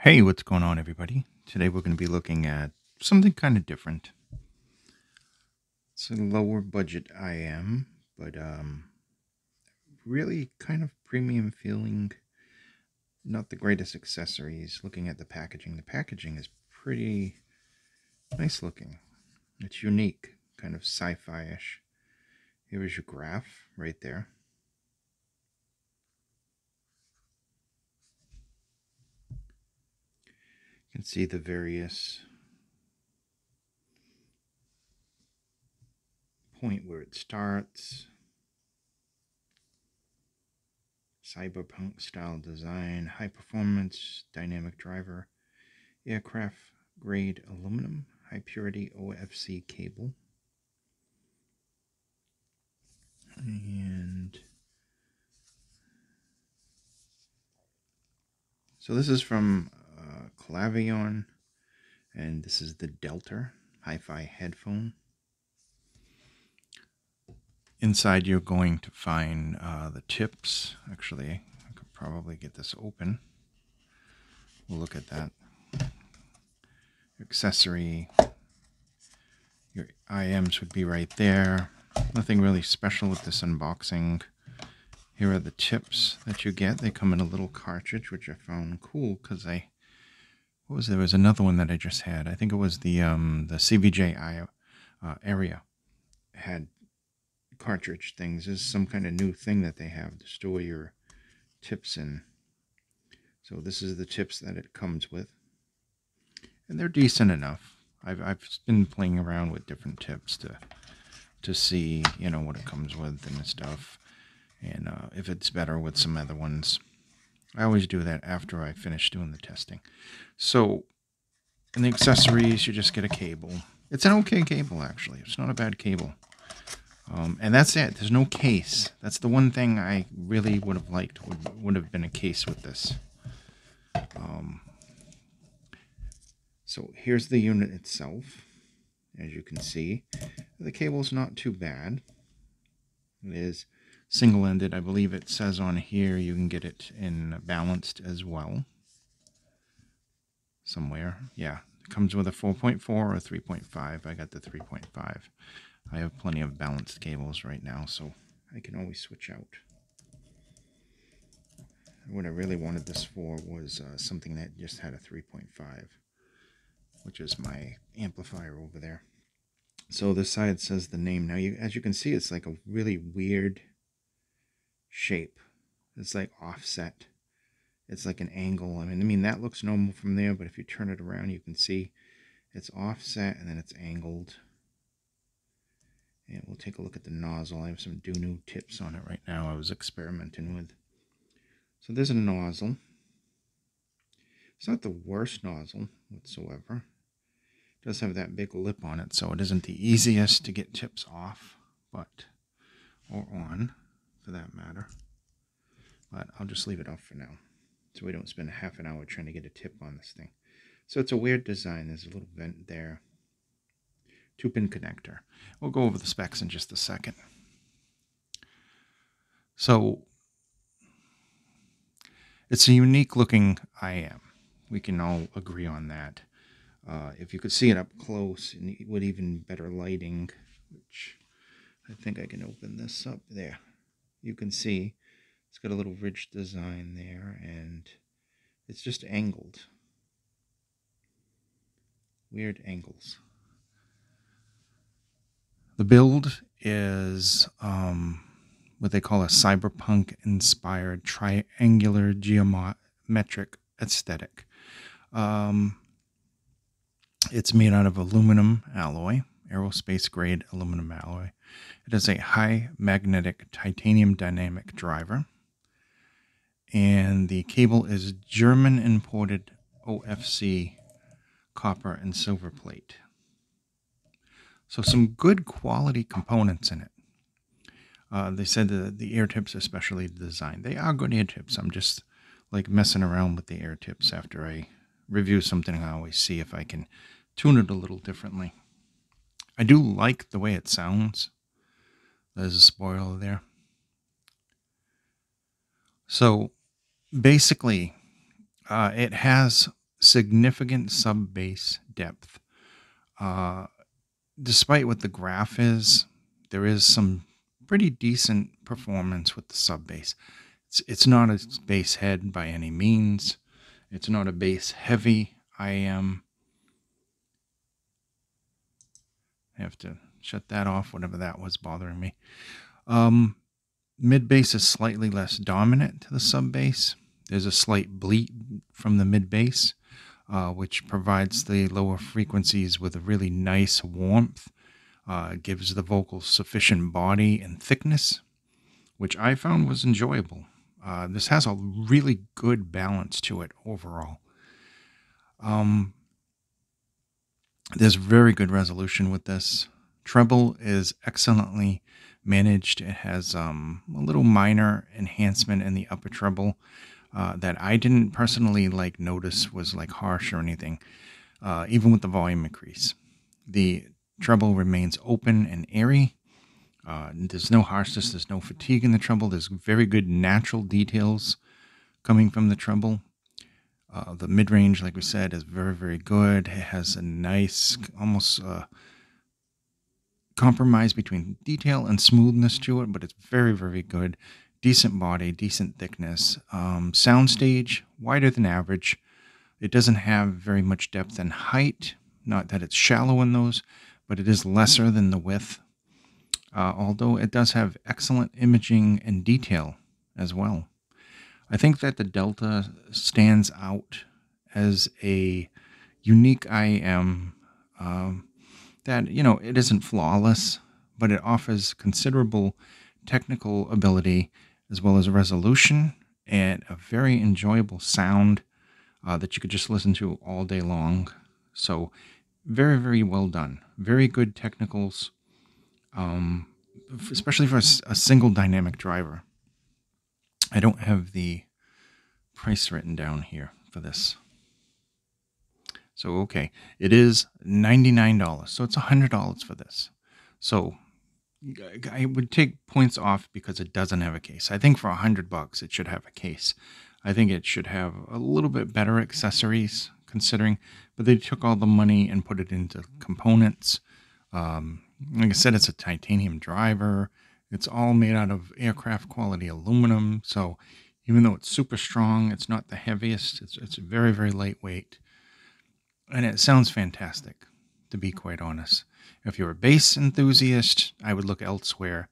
Hey, what's going on, everybody? Today we're going to be looking at something kind of different. It's a lower budget IM, but really kind of premium feeling. Not the greatest accessories. Looking at the packaging is pretty nice looking. It's unique, kind of sci-fi-ish. Here is your graph right there. You can see the various point where it starts. Cyberpunk style design, high performance dynamic driver, aircraft grade aluminum, high purity OFC cable. And so this is from Clavelon, and this is the Delta hi-fi headphone. Inside you're going to find the tips. Actually, I could probably get this open. We'll look at that. Accessory, your IMs would be right there. Nothing really special with this unboxing. Here are the tips that you get. They come in a little cartridge, which I found cool because there was another one that I just had. I think it was the CVJ area had cartridge things. This is some kind of new thing that they have to store your tips in. So this is the tips that it comes with, and they're decent enough. I've been playing around with different tips to see, you know, what it comes with and stuff, and if it's better with some other ones. I always do that after I finish doing the testing. So in the accessories, you just get a cable. It's an okay cable, actually. It's not a bad cable. And that's it. There's no case. That's the one thing I really would have liked, would have been a case with this. So here's the unit itself. As you can see, the cable's not too bad. It is single-ended. I believe it says on here you can get it in balanced as well. Somewhere. Yeah. It comes with a 4.4 or a 3.5. I got the 3.5. I have plenty of balanced cables right now, so I can always switch out. What I really wanted this for was something that just had a 3.5, which is my amplifier over there. So this side says the name. Now, as you can see, it's like a really weird shape. It's like offset. It's like an angle. I mean, that looks normal from there, but if you turn it around, you can see it's offset and then it's angled. And we'll take a look at the nozzle. I have some new tips on it right now I was experimenting with. So there's a nozzle. It's not the worst nozzle whatsoever. It does have that big lip on it, so it isn't the easiest to get tips off, or on, for that matter. But I'll just leave it off for now, so we don't spend half an hour trying to get a tip on this thing. So it's a weird design. There's a little vent there. 2-pin connector. We'll go over the specs in just a second. So it's a unique looking IM. We can all agree on that. If you could see it up close and with even better lighting, which I think I can open this up there. You can see it's got a little ridge design there, and it's just angled. Weird angles. The build is what they call a cyberpunk-inspired triangular geometric aesthetic. It's made out of aluminum alloy, aerospace-grade aluminum alloy. It has a high magnetic titanium dynamic driver. And the cable is German-imported OFC copper and silver plate. So some good quality components in it. They said that the ear tips are specially designed. They are good ear tips. I'm just like messing around with the ear tips after I review something. I always see if I can tune it a little differently. I do like the way it sounds. There's a spoiler there. So basically, it has significant sub-bass depth. Despite what the graph is, there is some pretty decent performance with the sub-bass. It's not a bass head by any means. It's not a bass heavy IM. I have to shut that off, whatever that was bothering me. Mid bass is slightly less dominant to the sub bass. There's a slight bleat from the mid bass, which provides the lower frequencies with a really nice warmth. Gives the vocals sufficient body and thickness, which I found was enjoyable. This has a really good balance to it overall. There's very good resolution with this. Treble is excellently managed. It has a little minor enhancement in the upper treble that I didn't personally notice was harsh or anything, even with the volume increase. The treble remains open and airy. There's no harshness, there's no fatigue in the treble. There's very good natural details coming from the treble. The mid-range, like we said, is very, very good. It has a nice, almost compromise between detail and smoothness to it, but it's very, very good. Decent body, decent thickness. Soundstage, wider than average. It doesn't have very much depth and height. Not that it's shallow in those, but it is lesser than the width. Although it does have excellent imaging and detail as well. I think that the Delta stands out as a unique IM that, it isn't flawless, but it offers considerable technical ability as well as resolution and a very enjoyable sound that you could just listen to all day long. So very, very well done. Very good technicals, especially for a single dynamic driver. I don't have the price written down here for this. So, okay, it is $99. So it's $100 for this. So I would take points off because it doesn't have a case. I think for $100 it should have a case. I think it should have a little bit better accessories considering, but they took all the money and put it into components. Like I said, it's a titanium driver. It's all made out of aircraft quality aluminum. So even though it's super strong, it's not the heaviest. It's very, very lightweight. And it sounds fantastic, to be quite honest. If you're a bass enthusiast, I would look elsewhere.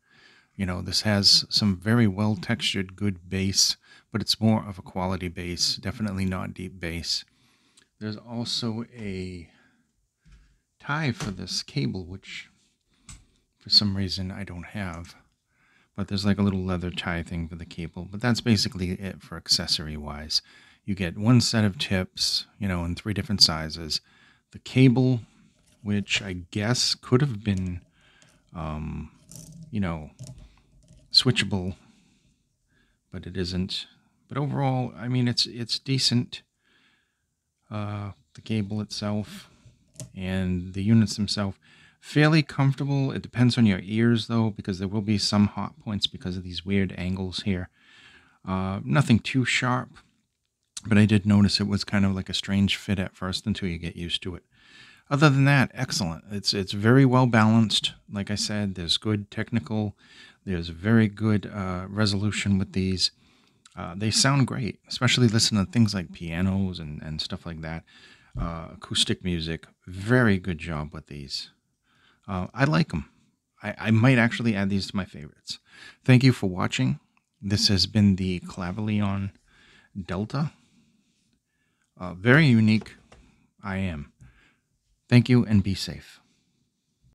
This has some very well textured, good bass, but it's more of a quality bass, definitely not deep bass. There's also a tie for this cable, which for some reason I don't have. But there's a little leather tie thing for the cable. But that's basically it for accessory-wise. You get one set of tips, in 3 different sizes. The cable, which I guess could have been, switchable, but it isn't. But overall, I mean, it's decent. The cable itself and the units themselves. Fairly comfortable. It depends on your ears, though, because there will be some hot points because of these weird angles here. Nothing too sharp, but I did notice it was kind of like a strange fit at first until you get used to it. Other than that, excellent. It's very well balanced. Like I said, there's good technical. There's very good resolution with these. They sound great, especially listening to things like pianos and stuff like that. Acoustic music. Very good job with these. I like them. I might actually add these to my favorites. Thank you for watching. This has been the Clavelon Delta. Very unique IM. Thank you and be safe.